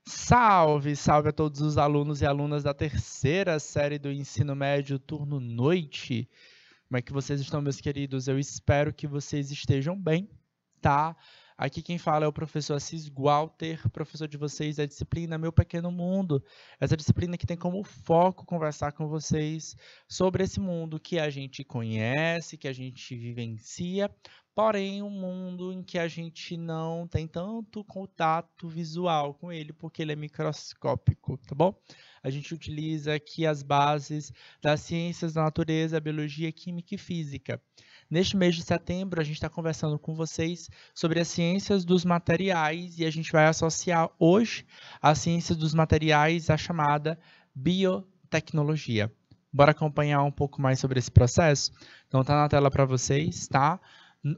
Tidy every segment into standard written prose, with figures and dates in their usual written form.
Salve, salve a todos os alunos e alunas da terceira série do ensino médio turno noite. Como é que vocês estão, meus queridos? Eu espero que vocês estejam bem, tá? Aqui quem fala é o professor Assis Walter, professor de vocês da disciplina Meu Pequeno Mundo. Essa disciplina que tem como foco conversar com vocês sobre esse mundo que a gente conhece, que a gente vivencia, porém um mundo em que a gente não tem tanto contato visual com ele, porque ele é microscópico, tá bom? A gente utiliza aqui as bases das ciências da natureza, biologia, química e física. Neste mês de setembro, a gente está conversando com vocês sobre as ciências dos materiais e a gente vai associar hoje a ciência dos materiais à chamada biotecnologia. Bora acompanhar um pouco mais sobre esse processo? Então, tá na tela para vocês, tá?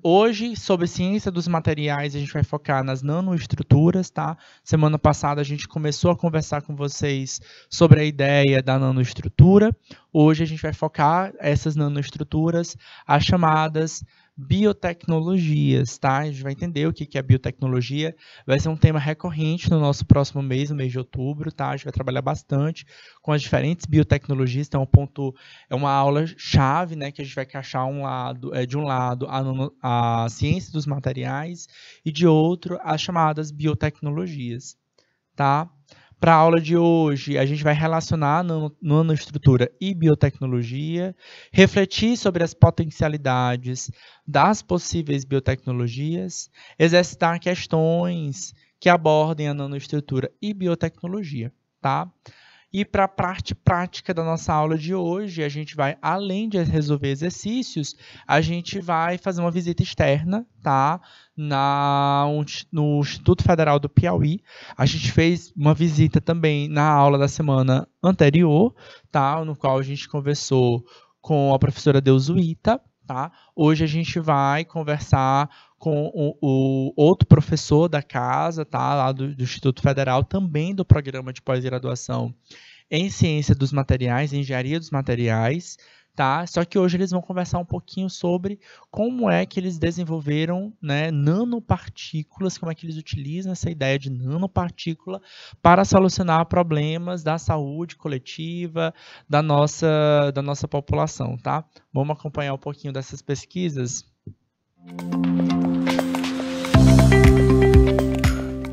Hoje, sobre ciência dos materiais, a gente vai focar nas nanoestruturas, tá? Semana passada a gente começou a conversar com vocês sobre a ideia da nanoestrutura. Hoje a gente vai focar essas nanoestruturas, as chamadas biotecnologias, tá? A gente vai entender o que é biotecnologia. Vai ser um tema recorrente no nosso próximo mês, no mês de outubro, tá? A gente vai trabalhar bastante com as diferentes biotecnologias. Então, é uma aula-chave, né? Que a gente vai encaixar de um lado a ciência dos materiais e de outro as chamadas biotecnologias, tá? Para a aula de hoje, a gente vai relacionar nanoestrutura e biotecnologia, refletir sobre as potencialidades das possíveis biotecnologias, exercitar questões que abordem a nanoestrutura e biotecnologia, tá? E para a parte prática da nossa aula de hoje, a gente vai, além de resolver exercícios, a gente vai fazer uma visita externa, tá? No Instituto Federal do Piauí. A gente fez uma visita também na aula da semana anterior, tá? No qual a gente conversou com a professora Deusuíta, tá? Hoje a gente vai conversar com o outro professor da casa, tá? Lá do Instituto Federal, também do programa de pós-graduação em Ciência dos Materiais, Engenharia dos Materiais, tá? Só que hoje eles vão conversar um pouquinho sobre como é que eles desenvolveram, né, nanopartículas, como é que eles utilizam essa ideia de nanopartícula para solucionar problemas da saúde coletiva da nossa população, tá? Vamos acompanhar um pouquinho dessas pesquisas?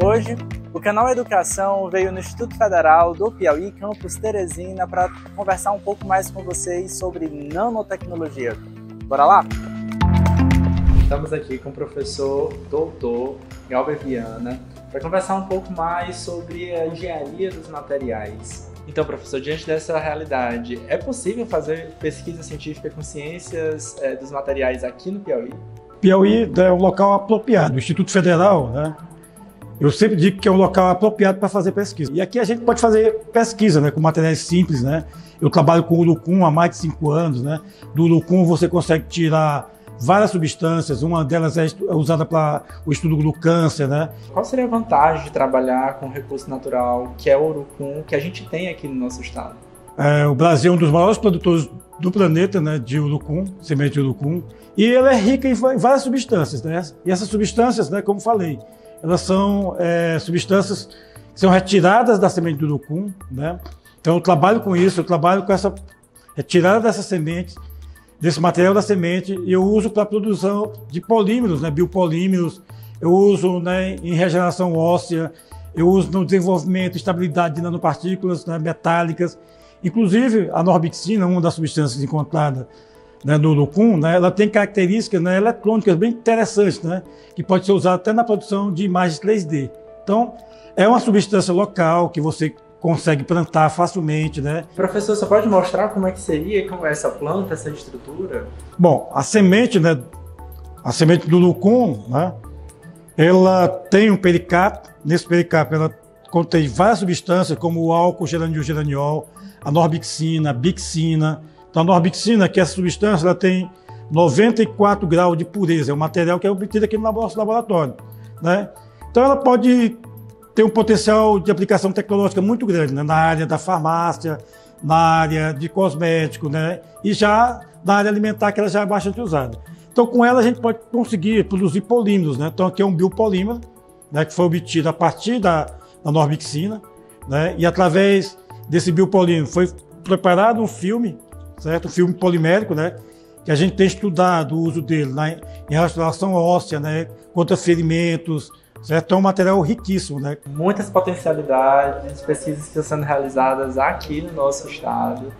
Hoje, o canal Educação veio no Instituto Federal do Piauí, campus Teresina, para conversar um pouco mais com vocês sobre nanotecnologia. Bora lá? Estamos aqui com o professor doutor Galber Viana para conversar um pouco mais sobre a engenharia dos materiais. Então, professor, diante dessa realidade, é possível fazer pesquisa científica com ciências dos materiais aqui no Piauí? Piauí é um local apropriado. O Instituto Federal, né? Eu sempre digo que é um local apropriado para fazer pesquisa. E aqui a gente pode fazer pesquisa, né, com materiais simples, né? Eu trabalho com urucum há mais de 5 anos, né? Do urucum você consegue tirar várias substâncias, uma delas é usada para o estudo do câncer, né? Qual seria a vantagem de trabalhar com recurso natural, que é o urucum, que a gente tem aqui no nosso estado? O Brasil é um dos maiores produtores do planeta, né, de urucum, semente de urucum, e ele é rica em várias substâncias, né? E essas substâncias, né, como falei, elas são substâncias que são retiradas da semente do urucum, né? Então eu trabalho com isso, eu trabalho com essa retirada dessas sementes, desse material da semente, e eu uso para a produção de polímeros, né, biopolímeros, eu uso, né, em regeneração óssea, eu uso no desenvolvimento e estabilidade de nanopartículas, né, metálicas. Inclusive, a norbixina, uma das substâncias encontradas, né, no urucum, né, ela tem características, né, eletrônicas bem interessantes, né, que pode ser usada até na produção de imagens 3D. Então, é uma substância local que você consegue plantar facilmente, né? Professor, você pode mostrar como é que seria, como é essa planta, essa estrutura? Bom, a semente, né, a semente do urucum, né, ela tem um pericarpo. Nesse pericarpo ela contém várias substâncias, como o álcool geraniol, a norbixina, a bixina. Então, a norbixina, que é essa substância, ela tem 94 graus de pureza, é um material que é obtido aqui no nosso laboratório, né? Então, ela pode ter um potencial de aplicação tecnológica muito grande, né? Na área da farmácia, na área de cosmético, né? E já na área alimentar, que ela já é bastante usada. Então, com ela, a gente pode conseguir produzir polímeros, né? Então, aqui é um biopolímero, né, que foi obtido a partir da da normixina, né? E através desse biopolímero foi preparado um filme, certo? Um filme polimérico, né? Que a gente tem estudado o uso dele em restauração óssea, né? Contra ferimentos, certo? É um material riquíssimo, né? Muitas potencialidades, pesquisas que estão sendo realizadas aqui no nosso estado.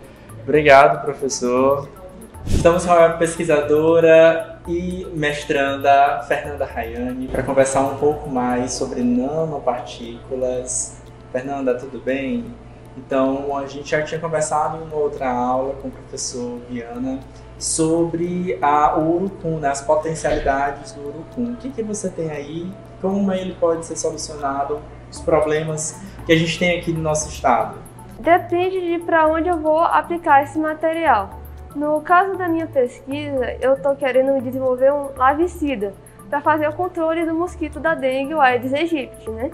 Obrigado, professor. Estamos com a pesquisadora e mestranda Fernanda Rayane para conversar um pouco mais sobre nanopartículas. Fernanda, tudo bem? Então, a gente já tinha conversado em uma outra aula com o professor Viana sobre o urucum, né, as potencialidades do urucum. O que você tem aí? Como ele pode ser solucionado? Os problemas que a gente tem aqui no nosso estado? Depende de para onde eu vou aplicar esse material. No caso da minha pesquisa, eu estou querendo desenvolver um larvicida para fazer o controle do mosquito da dengue, o Aedes aegypti, né?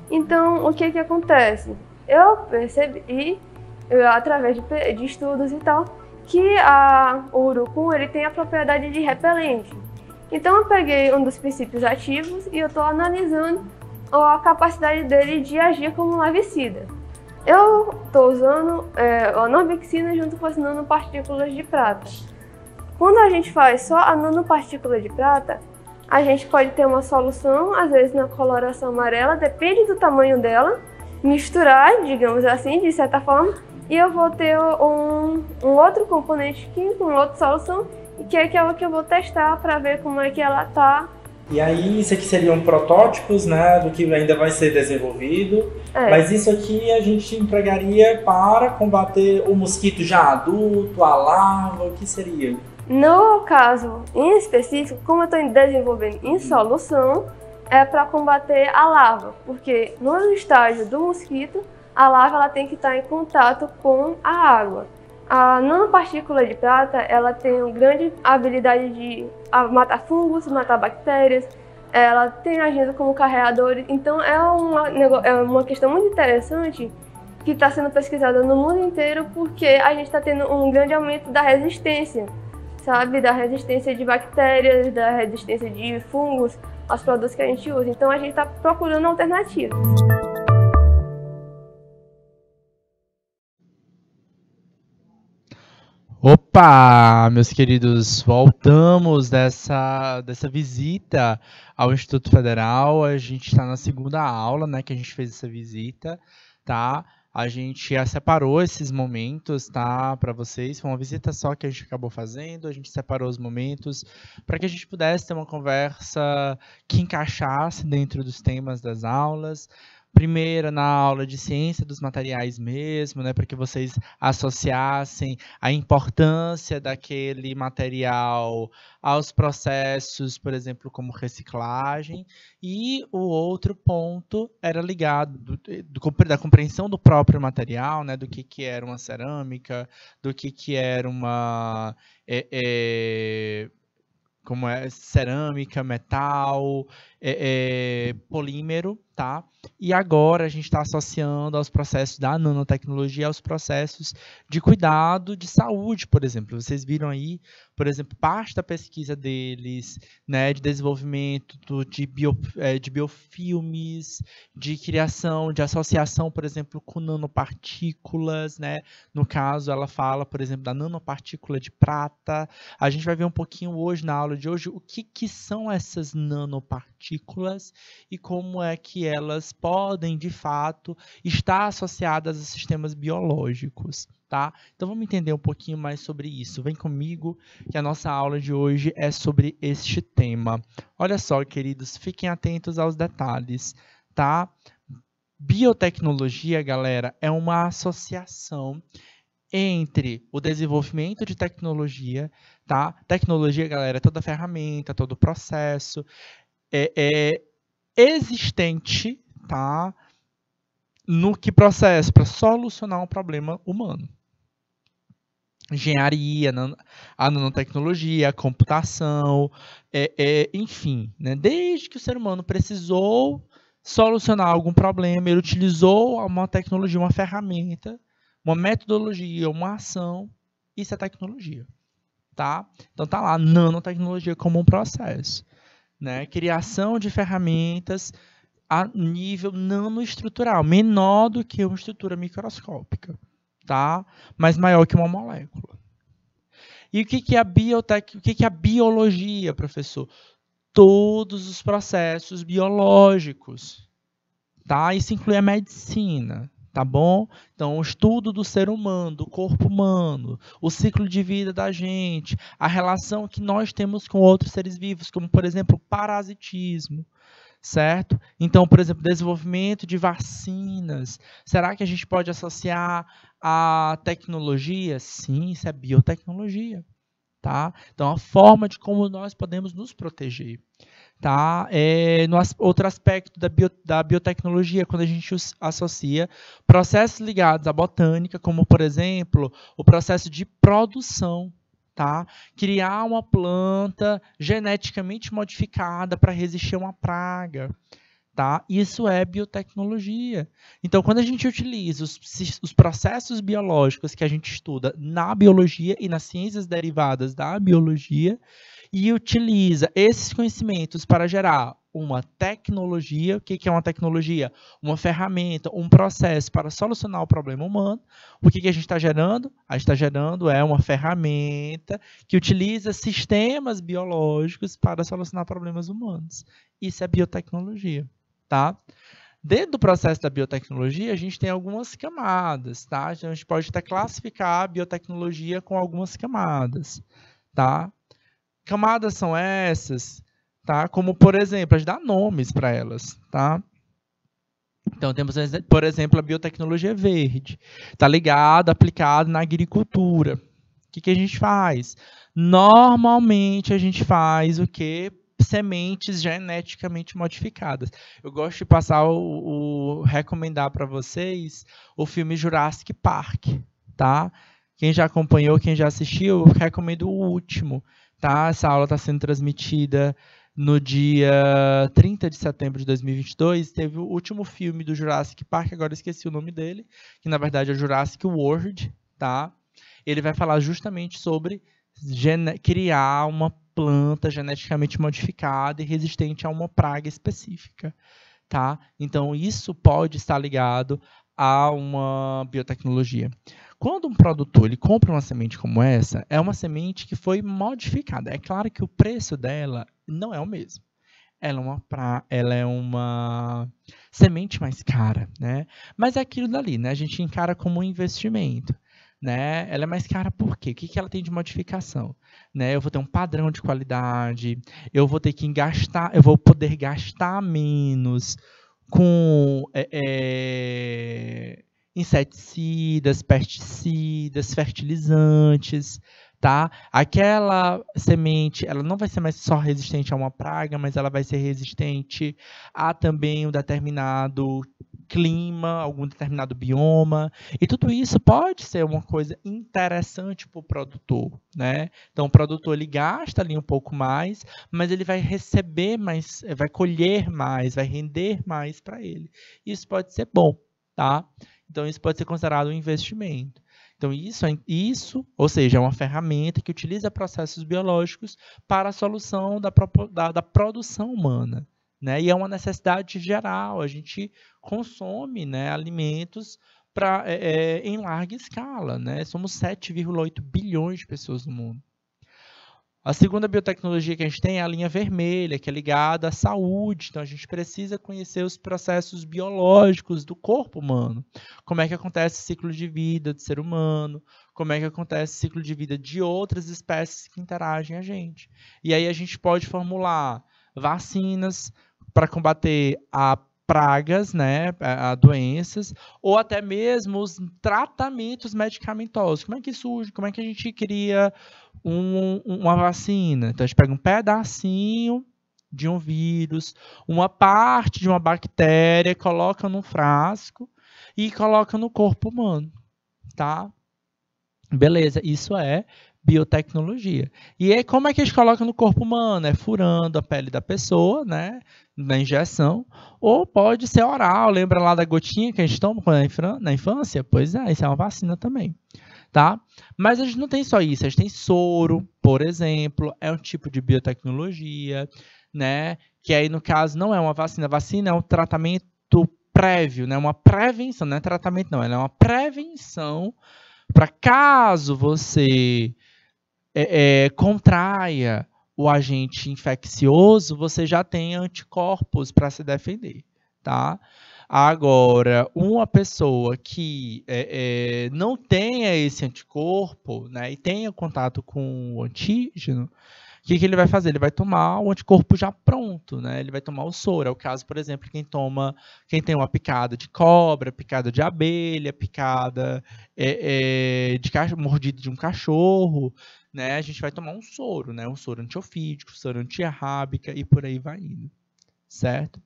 Então, o que acontece? Eu percebi, através de estudos e tal, que o urucum ele tem a propriedade de repelente. Então, eu peguei um dos princípios ativos e eu estou analisando a capacidade dele de agir como larvicida. Eu estou usando a normixina junto com as nanopartículas de prata. Quando a gente faz só a nanopartícula de prata, a gente pode ter uma solução, às vezes na coloração amarela, depende do tamanho dela, misturar, digamos assim, de certa forma, e eu vou ter um outro componente químico, uma outra solução, que é aquela que eu vou testar para ver como é que ela está. E aí, isso aqui seriam protótipos, né, do que ainda vai ser desenvolvido, mas isso aqui a gente empregaria para combater o mosquito já adulto, a larva, o que seria? No caso em específico, como eu estou desenvolvendo em solução, é para combater a larva, porque no estágio do mosquito, a larva ela tem que estar em contato com a água. A nanopartícula de prata, ela tem uma grande habilidade de matar fungos, matar bactérias, ela tem agindo como carreador, então é uma questão muito interessante que está sendo pesquisada no mundo inteiro porque a gente está tendo um grande aumento da resistência, sabe? Da resistência de bactérias, da resistência de fungos aos produtos que a gente usa, então a gente está procurando alternativas. Opa, meus queridos, voltamos dessa visita ao Instituto Federal. A gente está na segunda aula, né, que a gente fez essa visita, tá? A gente já separou esses momentos, tá, para vocês. Foi uma visita só que a gente acabou fazendo. A gente separou os momentos para que a gente pudesse ter uma conversa que encaixasse dentro dos temas das aulas. Primeiro, na aula de ciência dos materiais mesmo, né, para que vocês associassem a importância daquele material aos processos, por exemplo, como reciclagem. E o outro ponto era ligado da compreensão do próprio material, né, do que era uma cerâmica, do que era uma... como é cerâmica, metal, polímero, tá? E agora a gente está associando aos processos da nanotecnologia aos processos de cuidado de saúde, por exemplo. Vocês viram aí, por exemplo, parte da pesquisa deles, né, de desenvolvimento de biofilmes, de criação, de associação, por exemplo, com nanopartículas, né? No caso, ela fala, por exemplo, da nanopartícula de prata. A gente vai ver um pouquinho hoje, na aula de hoje, o que são essas nanopartículas e como é que elas podem, de fato, estar associadas a sistemas biológicos, tá? Então vamos entender um pouquinho mais sobre isso. Vem comigo que a nossa aula de hoje é sobre este tema. Olha só, queridos, fiquem atentos aos detalhes, tá? Biotecnologia, galera, é uma associação entre o desenvolvimento de tecnologia, tá? Tecnologia, galera, é toda ferramenta, todo processo existente, tá? No que processo? Para solucionar um problema humano. Engenharia, a nanotecnologia, a computação, enfim, né? Desde que o ser humano precisou solucionar algum problema, ele utilizou uma tecnologia, uma ferramenta, uma metodologia, uma ação, isso é tecnologia, tá? Então tá lá, nanotecnologia como um processo, né? Criação de ferramentas a nível nanoestrutural, menor do que uma estrutura microscópica, tá? Mas maior que uma molécula. E o que é a biologia, professor? Todos os processos biológicos, tá? Isso inclui a medicina, tá bom? Então, o estudo do ser humano, do corpo humano, o ciclo de vida da gente, a relação que nós temos com outros seres vivos, como, por exemplo, o parasitismo, certo? Então, por exemplo, desenvolvimento de vacinas. Será que a gente pode associar a tecnologia? Sim, isso é biotecnologia, tá? Então, a forma de como nós podemos nos proteger, tá? Outro aspecto da biotecnologia, quando a gente associa processos ligados à botânica, como, por exemplo, o processo de produção, tá? Criar uma planta geneticamente modificada para resistir a uma praga, tá? Isso é biotecnologia. Então, quando a gente utiliza os processos biológicos que a gente estuda na biologia e nas ciências derivadas da biologia, e utiliza esses conhecimentos para gerar uma tecnologia. O que é uma tecnologia? Uma ferramenta, um processo para solucionar o problema humano. O que a gente está gerando? A gente está gerando uma ferramenta que utiliza sistemas biológicos para solucionar problemas humanos. Isso é biotecnologia, tá? Dentro do processo da biotecnologia, a gente tem algumas camadas, tá? Então, a gente pode até classificar a biotecnologia com algumas camadas, tá? Camadas são essas, tá? Como, por exemplo, a gente dá nomes para elas, tá? Então, temos, por exemplo, a biotecnologia verde. Está ligada, aplicada na agricultura. O que a gente faz? Normalmente, a gente faz o quê? Sementes geneticamente modificadas. Eu gosto de passar recomendar para vocês o filme Jurassic Park, tá? Quem já acompanhou, quem já assistiu, eu recomendo o último, tá? Essa aula está sendo transmitida no dia 30 de setembro de 2022. Teve o último filme do Jurassic Park, agora eu esqueci o nome dele, que na verdade é Jurassic World, tá? Ele vai falar justamente sobre criar uma planta geneticamente modificada e resistente a uma praga específica, tá? Então, isso pode estar ligado a uma biotecnologia. Quando um produtor ele compra uma semente como essa, é uma semente que foi modificada. É claro que o preço dela não é o mesmo. Ela é uma semente mais cara, né? Mas é aquilo dali, né? A gente encara como um investimento, né? Ela é mais cara por quê? O que ela tem de modificação? Né? Eu vou ter um padrão de qualidade, eu vou ter que gastar, eu vou poder gastar menos com inseticidas, pesticidas, fertilizantes, tá? Aquela semente, ela não vai ser mais só resistente a uma praga, mas ela vai ser resistente a também um determinado clima, algum determinado bioma, e tudo isso pode ser uma coisa interessante para o produtor, né? Então, o produtor ele gasta ali um pouco mais, mas ele vai receber mais, vai colher mais, vai render mais para ele. Isso pode ser bom, tá? Então, isso pode ser considerado um investimento. Então, isso, ou seja, é uma ferramenta que utiliza processos biológicos para a solução da produção humana, né? E é uma necessidade geral, a gente consome, né, alimentos em larga escala, né? Somos 7,8 bilhões de pessoas no mundo. A segunda biotecnologia que a gente tem é a linha vermelha, que é ligada à saúde. Então, a gente precisa conhecer os processos biológicos do corpo humano. Como é que acontece o ciclo de vida do ser humano, como é que acontece o ciclo de vida de outras espécies que interagem a gente. E aí a gente pode formular vacinas para combater a pragas, né, a doenças, ou até mesmo os tratamentos medicamentosos. Como é que surge? Como é que a gente cria uma vacina? Então, a gente pega um pedacinho de um vírus, uma parte de uma bactéria, coloca num frasco e coloca no corpo humano, tá? Beleza, isso é biotecnologia. E aí, como é que a gente coloca no corpo humano? É furando a pele da pessoa, né, na injeção, ou pode ser oral. Lembra lá da gotinha que a gente toma na infância? Pois é, isso é uma vacina também, tá? Mas a gente não tem só isso, a gente tem soro, por exemplo, é um tipo de biotecnologia, né, que aí, no caso, não é uma vacina. A vacina é um tratamento prévio, né? Uma prevenção, não é tratamento, não. Ela é uma prevenção para caso você contraia o agente infeccioso, você já tem anticorpos para se defender, tá? Agora, uma pessoa que não tenha esse anticorpo, né, e tenha contato com o antígeno, o que ele vai fazer? Ele vai tomar o anticorpo já pronto, né? Ele vai tomar o soro. É o caso, por exemplo, quem tem uma picada de cobra, picada de abelha, picada mordida de um cachorro, né? A gente vai tomar um soro, né? Um soro antiofídico, soro antirrábica e por aí vai indo, certo?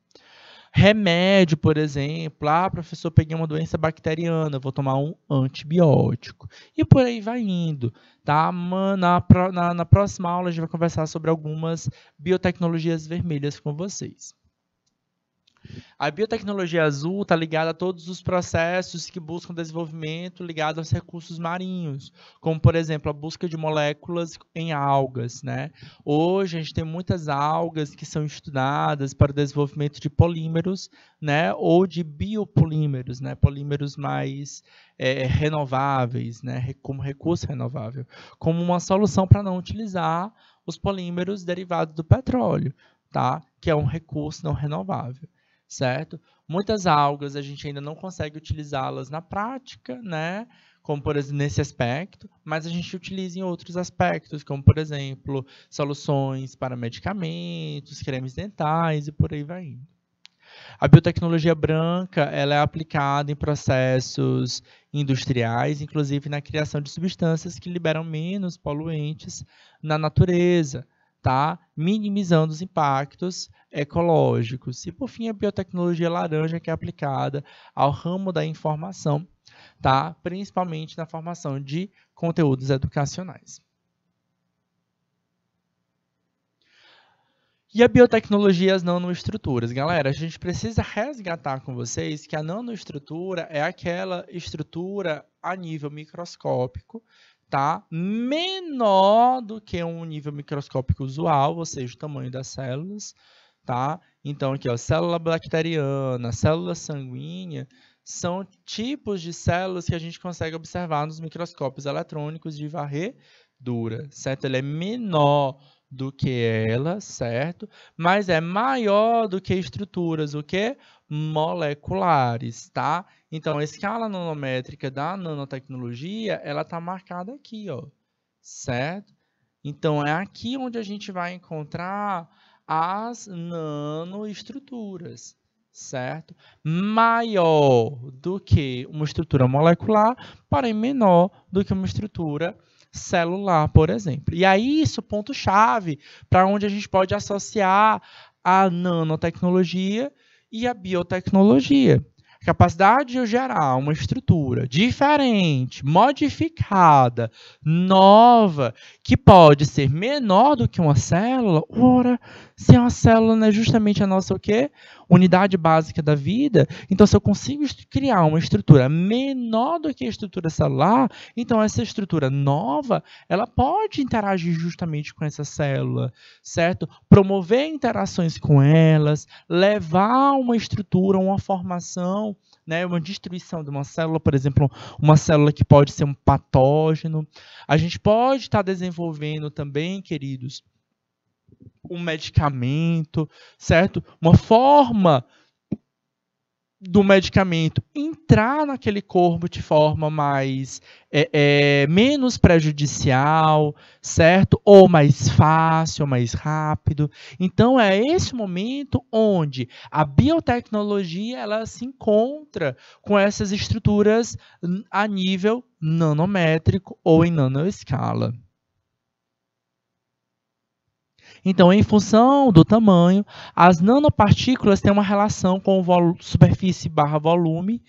Remédio, por exemplo, professor, peguei uma doença bacteriana, vou tomar um antibiótico. E por aí vai indo, tá? Na próxima aula a gente vai conversar sobre algumas biotecnologias vermelhas com vocês. A biotecnologia azul está ligada a todos os processos que buscam desenvolvimento ligado aos recursos marinhos, como, por exemplo, a busca de moléculas em algas, né? Hoje, a gente tem muitas algas que são estudadas para o desenvolvimento de polímeros, né? Ou de biopolímeros, né? Polímeros mais renováveis, né? Como recurso renovável, como uma solução para não utilizar os polímeros derivados do petróleo, tá? Que é um recurso não renovável. Certo? Muitas algas a gente ainda não consegue utilizá-las na prática, né? Como, por exemplo, nesse aspecto, mas a gente utiliza em outros aspectos, como, por exemplo, soluções para medicamentos, cremes dentais e por aí vai indo. A biotecnologia branca ela é aplicada em processos industriais, inclusive na criação de substâncias que liberam menos poluentes na natureza, tá? Minimizando os impactos ecológicos. E, por fim, a biotecnologia laranja, que é aplicada ao ramo da informação, tá? Principalmente na formação de conteúdos educacionais. E a biotecnologia e as nanoestruturas. Galera, a gente precisa resgatar com vocês que a nanoestrutura é aquela estrutura a nível microscópico, tá? Menor do que um nível microscópico usual, ou seja, o tamanho das células, tá? Então, aqui, ó, célula bacteriana, célula sanguínea, são tipos de células que a gente consegue observar nos microscópios eletrônicos de varredura, certo? Ele é menor do que ela, certo? Mas é maior do que estruturas, o quê? Moleculares, tá? Então, a escala nanométrica da nanotecnologia, ela está marcada aqui, ó, certo? Então, é aqui onde a gente vai encontrar as nanoestruturas, certo? Maior do que uma estrutura molecular, porém menor do que uma estrutura celular, por exemplo. E aí, isso é o ponto-chave para onde a gente pode associar a nanotecnologia e a biotecnologia. A capacidade de eu gerar uma estrutura diferente, modificada, nova, que pode ser menor do que uma célula. Ora, se uma célula não é justamente a nossa o quê? Unidade básica da vida, então se eu consigo criar uma estrutura menor do que a estrutura celular, então essa estrutura nova, ela pode interagir justamente com essa célula, certo? Promover interações com elas, levar uma estrutura, uma formação, né, uma destruição de uma célula, por exemplo, uma célula que pode ser um patógeno. A gente pode estar desenvolvendo também, queridos, um medicamento, certo? Uma forma do medicamento entrar naquele corpo de forma mais menos prejudicial, certo? Ou mais fácil, mais rápido. Então, é esse momento onde a biotecnologia ela se encontra com essas estruturas a nível nanométrico ou em nanoescala. Então, em função do tamanho, as nanopartículas têm uma relação com superfície / volume,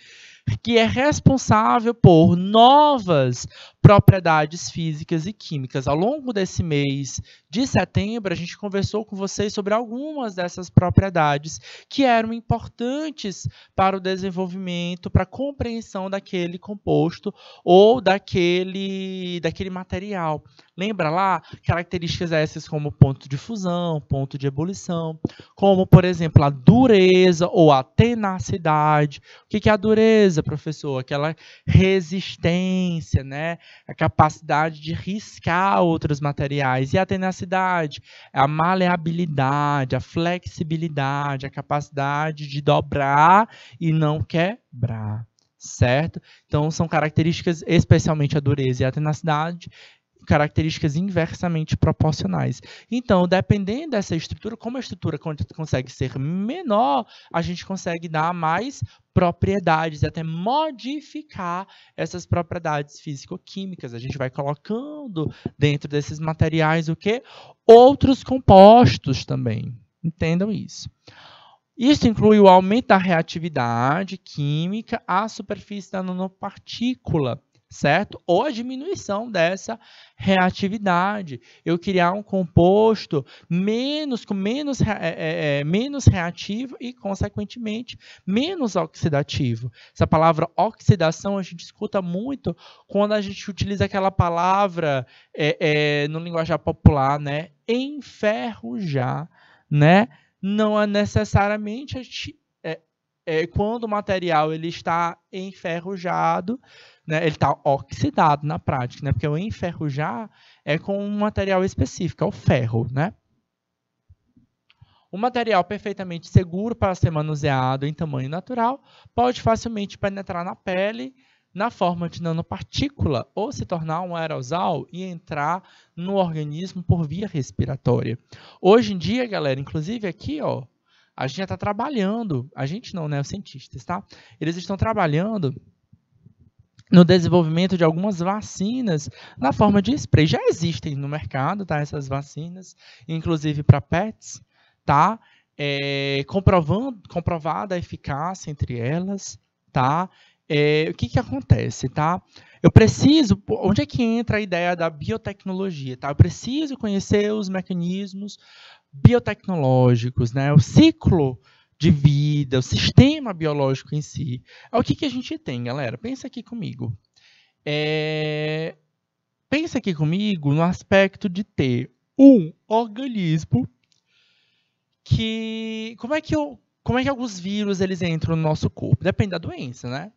que é responsável por novas propriedades físicas e químicas. Ao longo desse mês de setembro, a gente conversou com vocês sobre algumas dessas propriedades que eram importantes para o desenvolvimento, para a compreensão daquele composto ou daquele material. Lembra lá? Características essas como ponto de fusão, ponto de ebulição, como, por exemplo, a dureza ou a tenacidade. O que é a dureza, professor? Aquela resistência, né? A capacidade de riscar outros materiais. E a tenacidade? A maleabilidade, a flexibilidade, a capacidade de dobrar e não quebrar, certo? Então, são características, especialmente a dureza e a tenacidade, características inversamente proporcionais. Então, dependendo dessa estrutura, como a estrutura consegue ser menor, a gente consegue dar mais propriedades e até modificar essas propriedades físico-químicas. A gente vai colocando dentro desses materiais o quê? Outros compostos também. Entendam isso. Isso inclui o aumento da reatividade química à superfície da nanopartícula, certo? Ou a diminuição dessa reatividade. Eu criar um composto menos reativo e, consequentemente, menos oxidativo. Essa palavra oxidação a gente escuta muito quando a gente utiliza aquela palavra no linguajar popular, né? Enferrujar, né? Não é necessariamente quando o material ele está enferrujado, né, ele está oxidado na prática, né, porque o enferrujar é com um material específico, é o ferro, né? Um material perfeitamente seguro para ser manuseado em tamanho natural pode facilmente penetrar na pele na forma de nanopartícula ou se tornar um aerosol e entrar no organismo por via respiratória. Hoje em dia, galera, inclusive aqui, ó, a gente já está trabalhando, a gente não, né, os cientistas, tá? Eles estão trabalhando no desenvolvimento de algumas vacinas na forma de spray. Já existem no mercado, tá? Essas vacinas, inclusive para pets, tá? Comprovada a eficácia entre elas, tá? O que acontece, tá? Eu preciso, onde é que entra a ideia da biotecnologia, tá? Eu preciso conhecer os mecanismos biotecnológicos, né? O ciclo de vida, o sistema biológico em si. O que a gente tem, galera? Pensa aqui comigo. Pensa aqui comigo no aspecto de ter um organismo que... Como é que alguns vírus eles entram no nosso corpo? Depende da doença, né?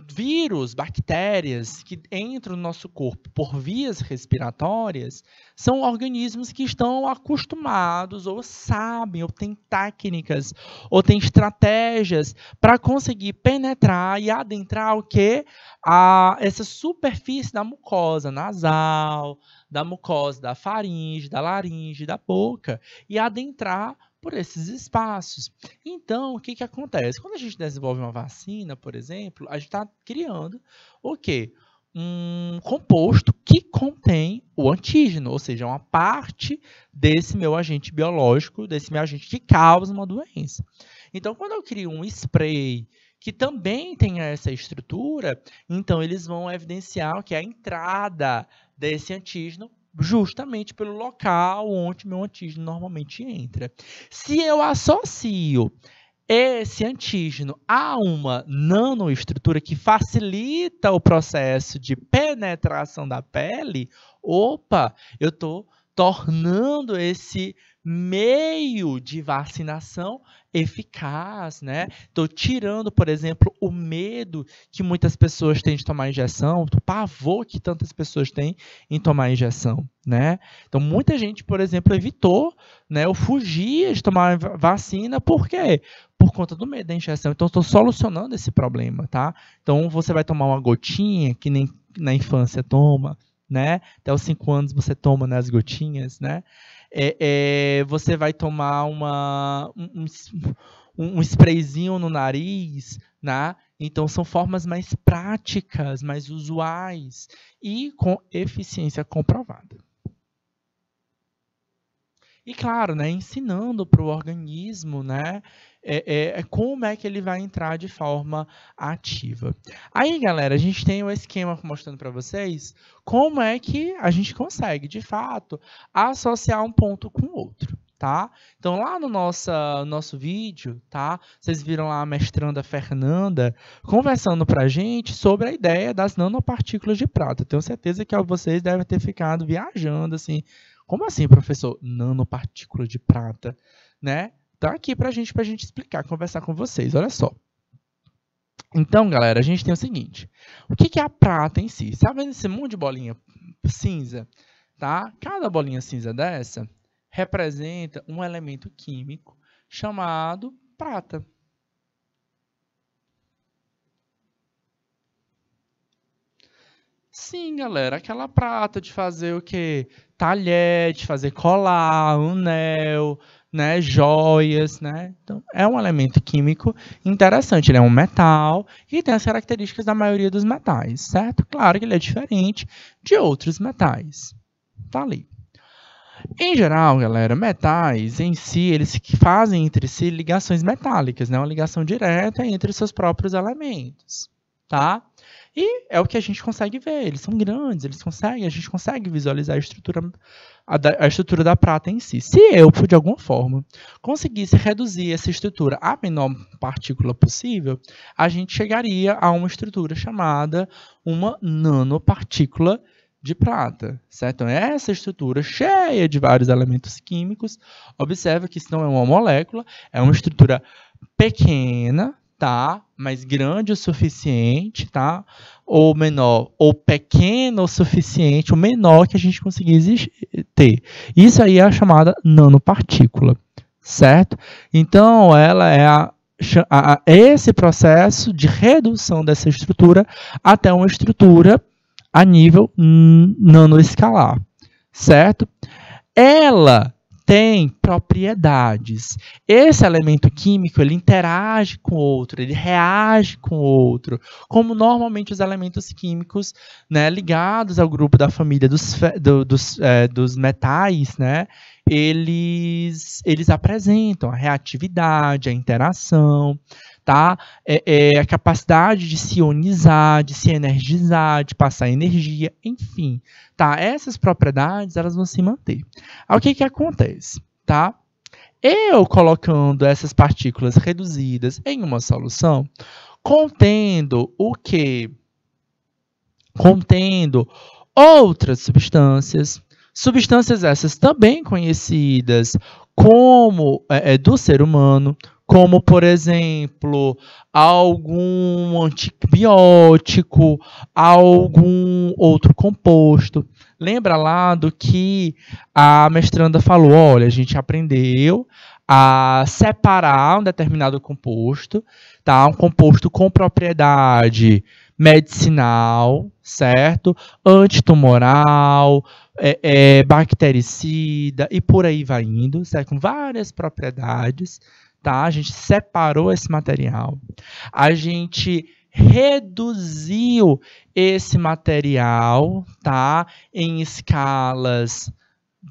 Vírus, bactérias que entram no nosso corpo por vias respiratórias são organismos que estão acostumados ou sabem, ou têm técnicas, ou têm estratégias para conseguir penetrar e adentrar o quê? Essa superfície da mucosa nasal, da mucosa da faringe, da laringe, da boca e adentrar por esses espaços. Então, o que acontece? Quando a gente desenvolve uma vacina, por exemplo, a gente está criando o quê? Um composto que contém o antígeno, ou seja, uma parte desse meu agente biológico, desse meu agente que causa uma doença. Então, quando eu crio um spray que também tem essa estrutura, então eles vão evidenciar o que é a entrada desse antígeno justamente pelo local onde meu antígeno normalmente entra. Se eu associo esse antígeno a uma nanoestrutura que facilita o processo de penetração da pele, opa, eu estou tornando esse meio de vacinação eficaz, né? Estou tirando, por exemplo, o medo que muitas pessoas têm de tomar injeção, o pavor que tantas pessoas têm em tomar injeção, né? Então, muita gente, por exemplo, evitou, né, ou fugia de tomar vacina, por quê? Por conta do medo da injeção. Então, estou solucionando esse problema, tá? Então, você vai tomar uma gotinha, que nem na infância toma, né? Até os 5 anos você toma, né, as gotinhas, né? Você vai tomar um sprayzinho no nariz, né? Então, são formas mais práticas, mais usuais e com eficiência comprovada. E, claro, né, ensinando para o organismo, né, como é que ele vai entrar de forma ativa. Aí, galera, a gente tem o esquema mostrando para vocês como é que a gente consegue, de fato, associar um ponto com o outro. Tá? Então, lá no nosso vídeo, tá? Vocês viram lá a mestranda Fernanda conversando para a gente sobre a ideia das nanopartículas de prata. Tenho certeza que vocês devem ter ficado viajando assim. Como assim, professor? Nanopartícula de prata, né? Tá aqui para a gente explicar, conversar com vocês. Olha só. Então, galera, a gente tem o seguinte. O que é a prata em si? Tá vendo esse monte de bolinha cinza? Tá? Cada bolinha cinza dessa representa um elemento químico chamado prata. Sim, galera, aquela prata de fazer o quê? Talher, de fazer colar, anel, né, joias, né? Então, é um elemento químico interessante, ele é um metal e tem as características da maioria dos metais, certo? Claro que ele é diferente de outros metais. Tá ali. Em geral, galera, metais em si, eles fazem entre si ligações metálicas, né? Uma ligação direta entre os seus próprios elementos, tá? E é o que a gente consegue ver, eles são grandes, a gente consegue visualizar a estrutura da prata em si. Se eu, de alguma forma, conseguisse reduzir essa estrutura à menor partícula possível, a gente chegaria a uma estrutura chamada uma nanopartícula de prata, certo? Então, essa estrutura cheia de vários elementos químicos, observa que isso não é uma molécula, é uma estrutura pequena, tá? Mas grande o suficiente, tá? Ou menor, ou pequeno o suficiente, o menor que a gente conseguir ter. Isso aí é a chamada nanopartícula, certo? Então, ela é esse processo de redução dessa estrutura até uma estrutura a nível nanoescalar, certo? Ela tem propriedades. Esse elemento químico, ele interage com o outro, ele reage com o outro, como normalmente os elementos químicos, né, ligados ao grupo da família dos metais, né, eles apresentam a reatividade, a interação, tá? A capacidade de se ionizar, de se energizar, de passar energia, enfim, tá? Essas propriedades, elas vão se manter. Aí, o que acontece, tá? Eu colocando essas partículas reduzidas em uma solução, contendo o quê? Contendo outras substâncias essas também conhecidas como do ser humano, como, por exemplo, algum antibiótico, algum outro composto. Lembra lá do que a mestranda falou? Olha, a gente aprendeu a separar um determinado composto, tá? Um composto com propriedade medicinal, certo? Antitumoral, bactericida e por aí vai indo, certo? Com várias propriedades, tá? A gente separou esse material, a gente reduziu esse material, tá? Em escalas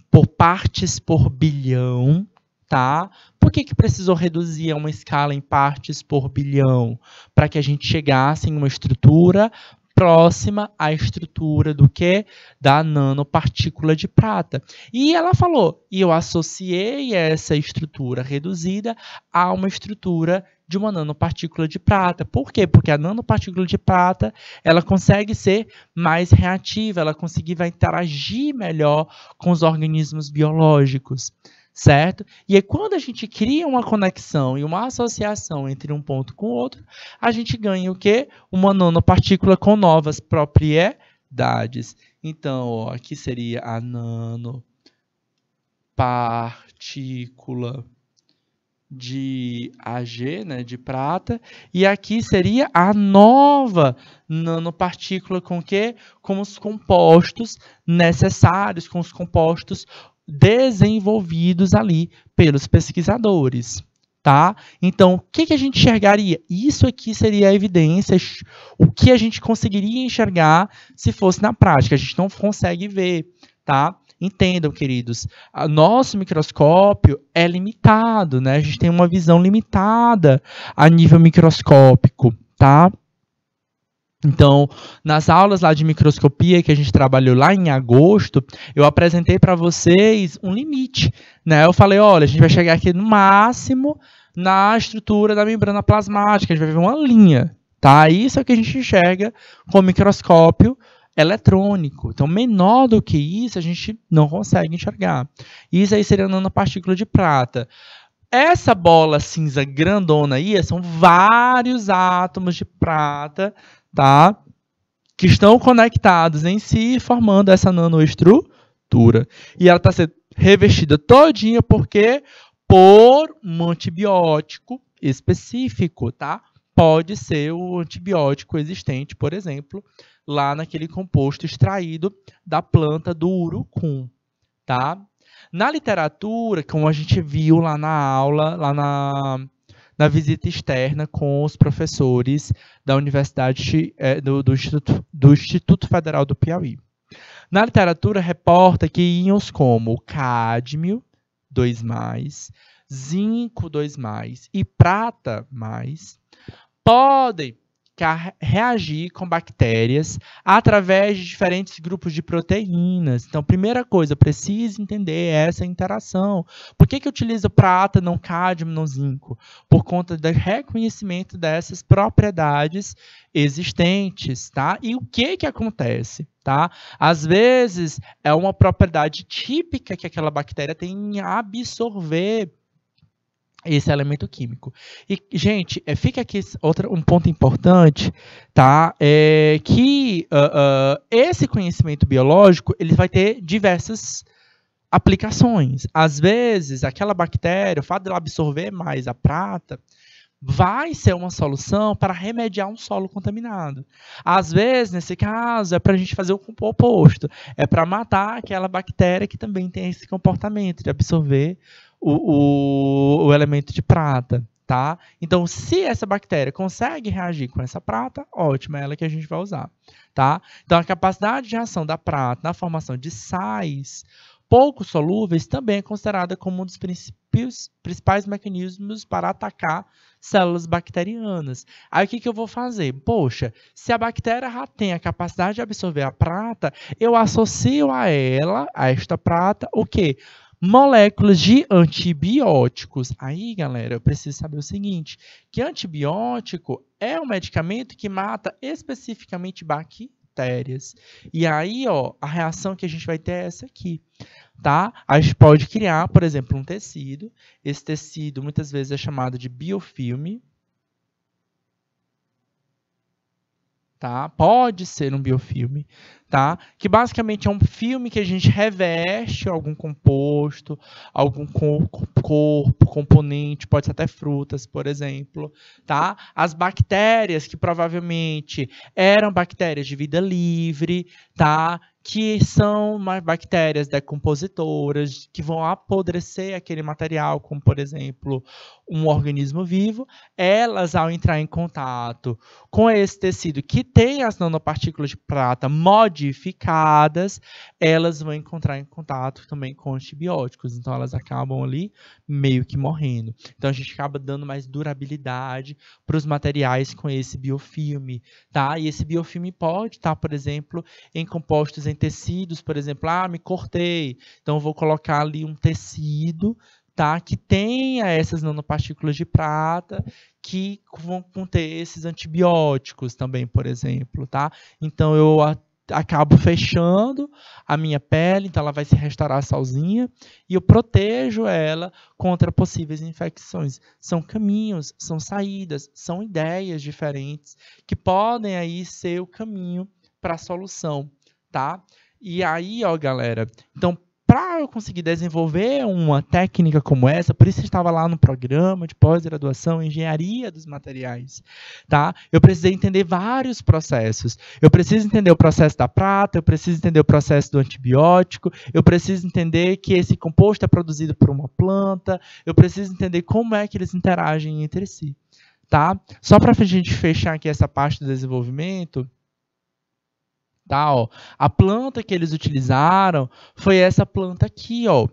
por partes por bilhão, tá? Por que precisou reduzir a uma escala em partes por bilhão? Para que a gente chegasse em uma estrutura próxima à estrutura do que? Da nanopartícula de prata. E ela falou, e eu associei essa estrutura reduzida a uma estrutura de uma nanopartícula de prata. Por quê? Porque a nanopartícula de prata, ela consegue ser mais reativa, ela vai interagir melhor com os organismos biológicos, certo? E aí, quando a gente cria uma conexão e uma associação entre um ponto com o outro, a gente ganha o quê? Uma nanopartícula com novas propriedades. Então, ó, aqui seria a nanopartícula de Ag, né, de prata, e aqui seria a nova nanopartícula com o quê? Com os compostos necessários, com os compostos desenvolvidos ali pelos pesquisadores, tá? Então, o que a gente enxergaria? Isso aqui seria a evidência, o que a gente conseguiria enxergar se fosse na prática. A gente não consegue ver, tá? Entendam, queridos, nosso microscópio é limitado, né? A gente tem uma visão limitada a nível microscópico, tá? Então, nas aulas lá de microscopia que a gente trabalhou lá em agosto, eu apresentei para vocês um limite, né? Eu falei, olha, a gente vai chegar aqui no máximo na estrutura da membrana plasmática, a gente vai ver uma linha, tá? Isso é o que a gente enxerga com o microscópio eletrônico. Então, menor do que isso, a gente não consegue enxergar. Isso aí seria a nanopartícula de prata. Essa bola cinza grandona aí são vários átomos de prata, tá? Que estão conectados em si, formando essa nanoestrutura. E ela está sendo revestida todinha porque por um antibiótico específico, tá? Pode ser o antibiótico existente, por exemplo, lá naquele composto extraído da planta do urucum, tá? Na literatura, como a gente viu lá na aula, lá na visita externa com os professores da Universidade do Instituto Federal do Piauí. Na literatura, reporta que íons como cádmio, 2+, zinco, 2+, e prata, podem reagir com bactérias através de diferentes grupos de proteínas. Então, primeira coisa, precisa entender essa interação. Por que utiliza prata, não cádmio, não zinco? Por conta do reconhecimento dessas propriedades existentes, tá? E o que acontece, tá? Às vezes, é uma propriedade típica que aquela bactéria tem em absorver esse elemento químico. E, gente, fica aqui um ponto importante, tá? Que esse conhecimento biológico ele vai ter diversas aplicações. Às vezes, aquela bactéria, o fato dela absorver mais a prata, vai ser uma solução para remediar um solo contaminado. Às vezes, nesse caso, é para a gente fazer o oposto. É para matar aquela bactéria que também tem esse comportamento de absorver o elemento de prata, tá? Então, se essa bactéria consegue reagir com essa prata, ótimo, é ela que a gente vai usar, tá? Então, a capacidade de reação da prata na formação de sais pouco solúveis também é considerada como um dos principais mecanismos para atacar células bacterianas. Aí, o que eu vou fazer? Poxa, se a bactéria já tem a capacidade de absorver a prata, eu associo a ela, a esta prata, o quê? Moléculas de antibióticos. Aí, galera, eu preciso saber o seguinte, que antibiótico é um medicamento que mata especificamente bactérias. E aí, ó, a reação que a gente vai ter é essa aqui, tá? A gente pode criar, por exemplo, um tecido. Esse tecido, muitas vezes, é chamado de biofilme. Tá? Pode ser um biofilme, tá? Que basicamente é um filme que a gente reveste algum composto, algum corpo, componente, pode ser até frutas, por exemplo, tá? As bactérias que provavelmente eram bactérias de vida livre, tá? Que são bactérias decompositoras, que vão apodrecer aquele material, como, por exemplo, um organismo vivo. Elas, ao entrar em contato com esse tecido que tem as nanopartículas de prata modificadas, elas vão entrar em contato também com antibióticos. Então, elas acabam ali meio que morrendo. Então, a gente acaba dando mais durabilidade para os materiais com esse biofilme, tá? E esse biofilme pode estar, por exemplo, em compostos em tecidos, por exemplo, me cortei, então eu vou colocar ali um tecido, tá, que tenha essas nanopartículas de prata que vão conter esses antibióticos também, por exemplo, tá? Então eu acabo fechando a minha pele, então ela vai se restaurar sozinha e eu protejo ela contra possíveis infecções. São caminhos, são saídas, são ideias diferentes que podem aí ser o caminho para a solução, tá? E aí, ó, galera, então, para eu conseguir desenvolver uma técnica como essa, por isso eu estava lá no programa de pós-graduação em Engenharia dos Materiais, tá? Eu precisei entender vários processos. Eu preciso entender o processo da prata, eu preciso entender o processo do antibiótico, eu preciso entender que esse composto é produzido por uma planta, eu preciso entender como é que eles interagem entre si, tá? Só para a gente fechar aqui essa parte do desenvolvimento, Tá, ó. A planta que eles utilizaram foi essa planta aqui, ó,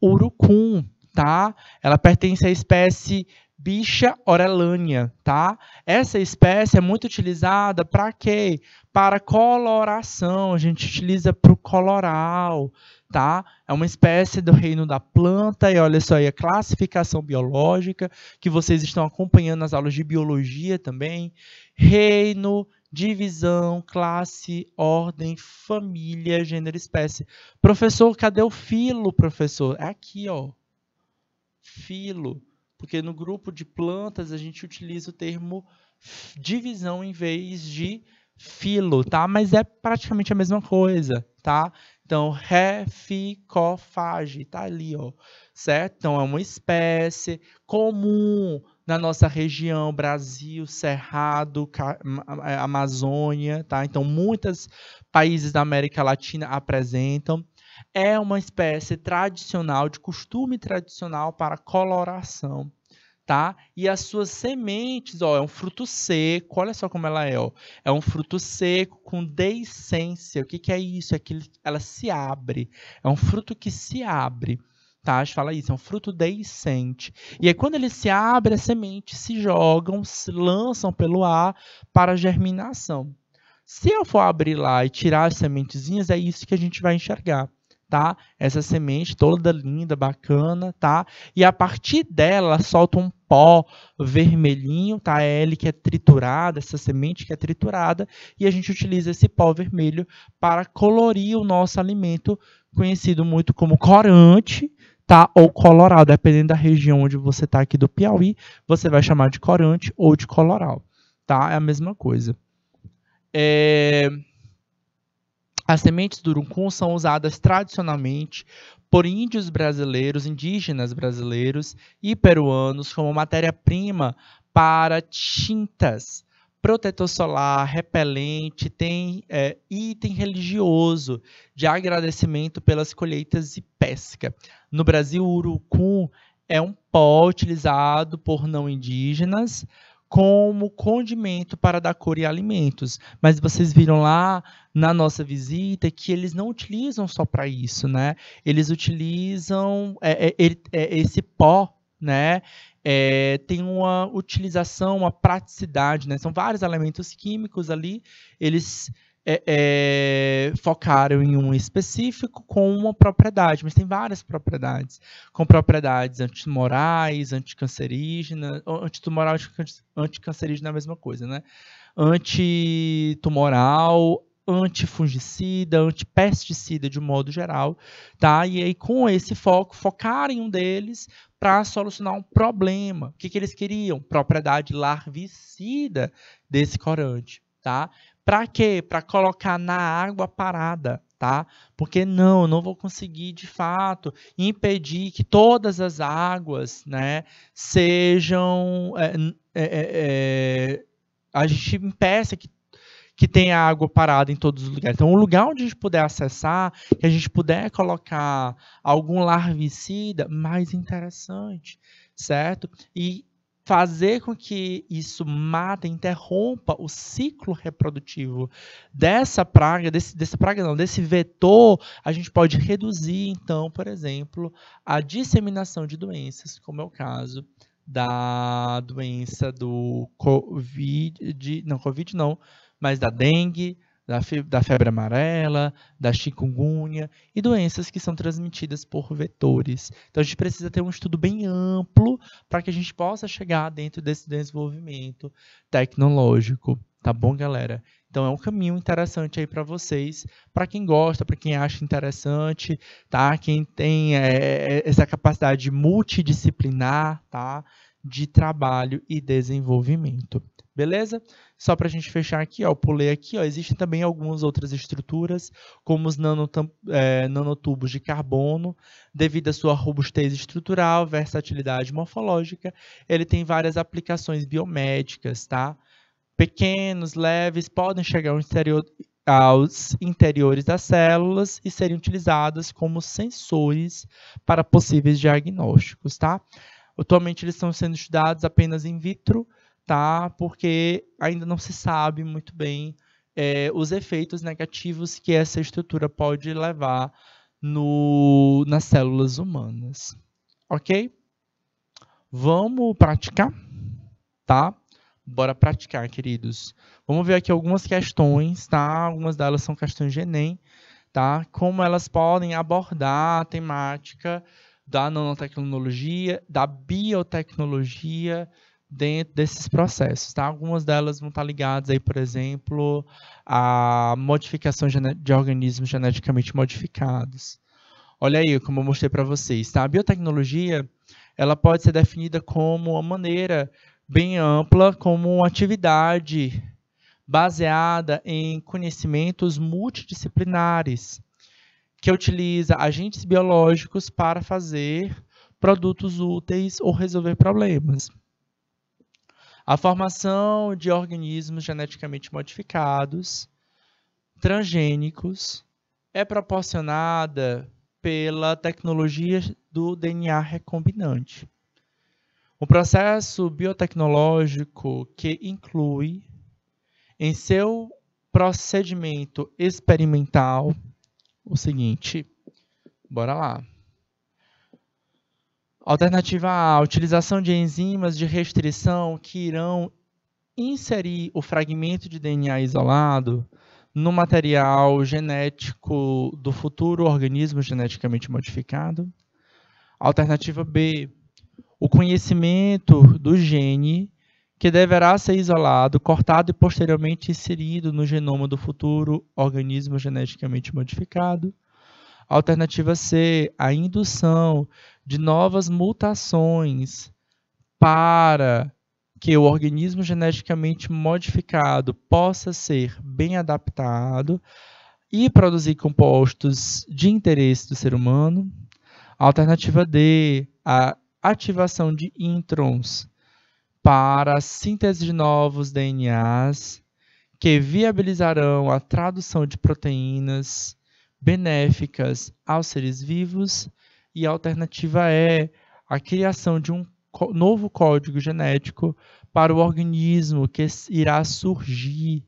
urucum, tá? Ela pertence à espécie Bicha orelânea, tá? Essa espécie é muito utilizada para quê? Para coloração, a gente utiliza para o coloral, tá? É uma espécie do reino da planta, e olha só aí a classificação biológica, que vocês estão acompanhando nas aulas de biologia também. Reino, divisão, classe, ordem, família, gênero, espécie. Professor, cadê o filo, professor? É aqui, ó. Filo. Porque no grupo de plantas a gente utiliza o termo divisão em vez de filo, tá? Mas é praticamente a mesma coisa, tá? Então, reficofage, tá ali, ó, certo? Então, é uma espécie comum na nossa região, Brasil, Cerrado, Amazônia, tá? Então, muitos países da América Latina apresentam. É uma espécie tradicional, de costume tradicional para coloração, tá? E as suas sementes, ó, é um fruto seco, olha só como ela é, ó. É um fruto seco com deiscência. O que que é isso? É que ela se abre. É um fruto que se abre, tá? A gente fala isso, é um fruto deiscente. E aí quando ele se abre, as sementes se jogam, se lançam pelo ar para a germinação. Se eu for abrir lá e tirar as sementezinhas, é isso que a gente vai enxergar. Tá? Essa semente toda linda, bacana, tá? E a partir dela, ela solta um pó vermelhinho, tá? É ele que é triturado, essa semente que é triturada, e a gente utiliza esse pó vermelho para colorir o nosso alimento, conhecido muito como corante, tá? Ou colorau, dependendo da região onde você está aqui do Piauí, você vai chamar de corante ou de colorau, tá? É a mesma coisa. As sementes do urucum são usadas tradicionalmente por índios brasileiros, indígenas brasileiros e peruanos como matéria-prima para tintas, protetor solar, repelente, tem item religioso de agradecimento pelas colheitas e pesca. No Brasil, o urucum é um pó utilizado por não indígenas como condimento para dar cor em alimentos. Mas vocês viram lá na nossa visita que eles não utilizam só para isso, né? Eles utilizam esse pó, né? Tem uma utilização, uma praticidade, né? São vários elementos químicos ali, eles focaram em um específico com uma propriedade, mas tem várias propriedades, com propriedades antitumorais, anticancerígenas, antitumoral e anticancerígena é a mesma coisa, né? Antitumoral, antifungicida, antipesticida de um modo geral, tá? E aí com esse focar em um deles para solucionar um problema. O que que eles queriam? Propriedade larvicida desse corante, tá? Para quê? Para colocar na água parada, tá? Porque eu não vou conseguir, de fato, impedir que todas as águas, né, sejam... a gente impeça que tenha água parada em todos os lugares. Então, o lugar onde a gente puder acessar, que a gente puder colocar algum larvicida, mais interessante, certo? E fazer com que isso mate, interrompa o ciclo reprodutivo dessa praga, desse vetor, a gente pode reduzir, então, por exemplo, a disseminação de doenças, como é o caso da doença do mas da dengue, da febre amarela, da chikungunya e doenças que são transmitidas por vetores. Então, a gente precisa ter um estudo bem amplo para que a gente possa chegar dentro desse desenvolvimento tecnológico. Tá bom, galera? Então, é um caminho interessante aí para vocês, para quem gosta, para quem acha interessante, tá? Quem tem essa capacidade multidisciplinar, tá? De trabalho e desenvolvimento. Beleza? Só para a gente fechar aqui, ó, eu pulei aqui, ó, existem também algumas outras estruturas, como os nanotubos de carbono, devido à sua robustez estrutural, versatilidade morfológica, ele tem várias aplicações biomédicas, tá? Pequenos, leves, podem chegar aos interiores das células e serem utilizadas como sensores para possíveis diagnósticos, tá? Atualmente eles estão sendo estudados apenas in vitro, tá? Porque ainda não se sabe muito bem os efeitos negativos que essa estrutura pode levar nas células humanas. Ok? Vamos praticar? Tá? Bora praticar, queridos. Vamos ver aqui algumas questões, tá? Algumas delas são questões de Enem, tá? Como elas podem abordar a temática da nanotecnologia, da biotecnologia dentro desses processos, tá? Algumas delas vão estar ligadas aí, por exemplo, à modificação de organismos geneticamente modificados. Olha aí, como eu mostrei para vocês, tá? A biotecnologia, ela pode ser definida como uma maneira bem ampla, como uma atividade baseada em conhecimentos multidisciplinares, que utiliza agentes biológicos para fazer produtos úteis ou resolver problemas. A formação de organismos geneticamente modificados, transgênicos, é proporcionada pela tecnologia do DNA recombinante. Um processo biotecnológico que inclui, em seu procedimento experimental, o seguinte, bora lá. Alternativa A, utilização de enzimas de restrição que irão inserir o fragmento de DNA isolado no material genético do futuro organismo geneticamente modificado. Alternativa B, o conhecimento do gene que deverá ser isolado, cortado e posteriormente inserido no genoma do futuro organismo geneticamente modificado. Alternativa C, a indução de novas mutações para que o organismo geneticamente modificado possa ser bem adaptado e produzir compostos de interesse do ser humano. Alternativa D, a ativação de introns para a síntese de novos DNAs que viabilizarão a tradução de proteínas benéficas aos seres vivos. E a alternativa E, a criação de um novo código genético para o organismo que irá surgir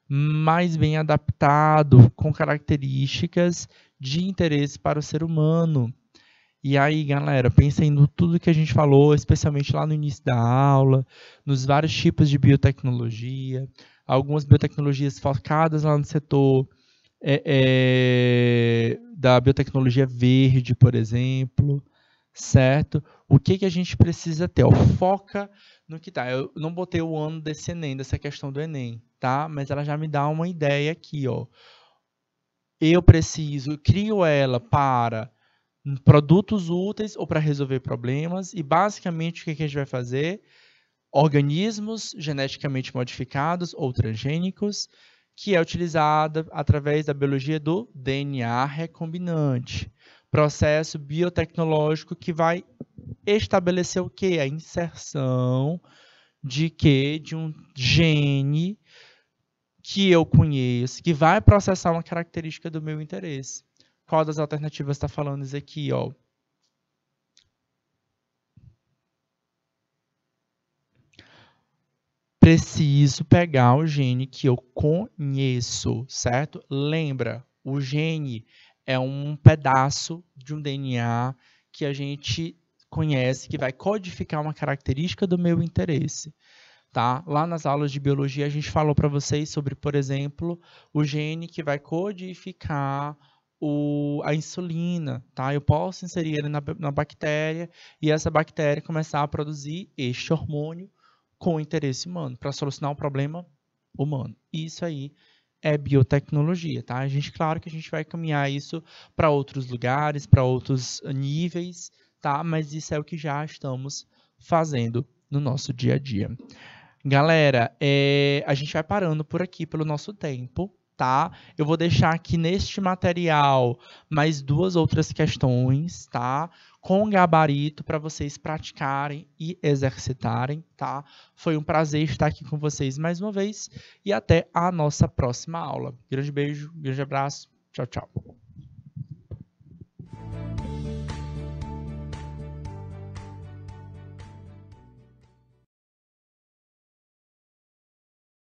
mais bem adaptado, com características de interesse para o ser humano. E aí, galera, pensem em tudo que a gente falou, especialmente lá no início da aula, nos vários tipos de biotecnologia, algumas biotecnologias focadas lá no setor da biotecnologia verde, por exemplo, certo? O que a gente precisa ter? Ó, foca no que tá. Eu não botei o ano desse Enem, dessa questão do Enem, tá? Mas ela já me dá uma ideia aqui, ó. Eu crio ela para produtos úteis ou para resolver problemas, e basicamente o que a gente vai fazer? Organismos geneticamente modificados ou transgênicos, que é utilizada através da biologia do DNA recombinante. Processo biotecnológico que vai estabelecer o quê? A inserção de um gene que eu conheço, que vai processar uma característica do meu interesse. Qual das alternativas está falando isso aqui, ó? Preciso pegar o gene que eu conheço, certo? Lembra, o gene é um pedaço de um DNA que a gente conhece, que vai codificar uma característica do meu interesse. Tá? Lá nas aulas de biologia a gente falou para vocês sobre, por exemplo, o gene que vai codificar a insulina, tá? Eu posso inserir ele na bactéria e essa bactéria começar a produzir este hormônio com interesse humano, para solucionar um problema humano. Isso aí é biotecnologia, tá? Claro que a gente vai caminhar isso para outros lugares, para outros níveis, tá? Mas isso é o que já estamos fazendo no nosso dia a dia. Galera, a gente vai parando por aqui pelo nosso tempo, tá? Eu vou deixar aqui neste material mais 2 outras questões, tá? Com gabarito para vocês praticarem e exercitarem, tá? Foi um prazer estar aqui com vocês mais uma vez e até a nossa próxima aula. Grande beijo, grande abraço, tchau, tchau.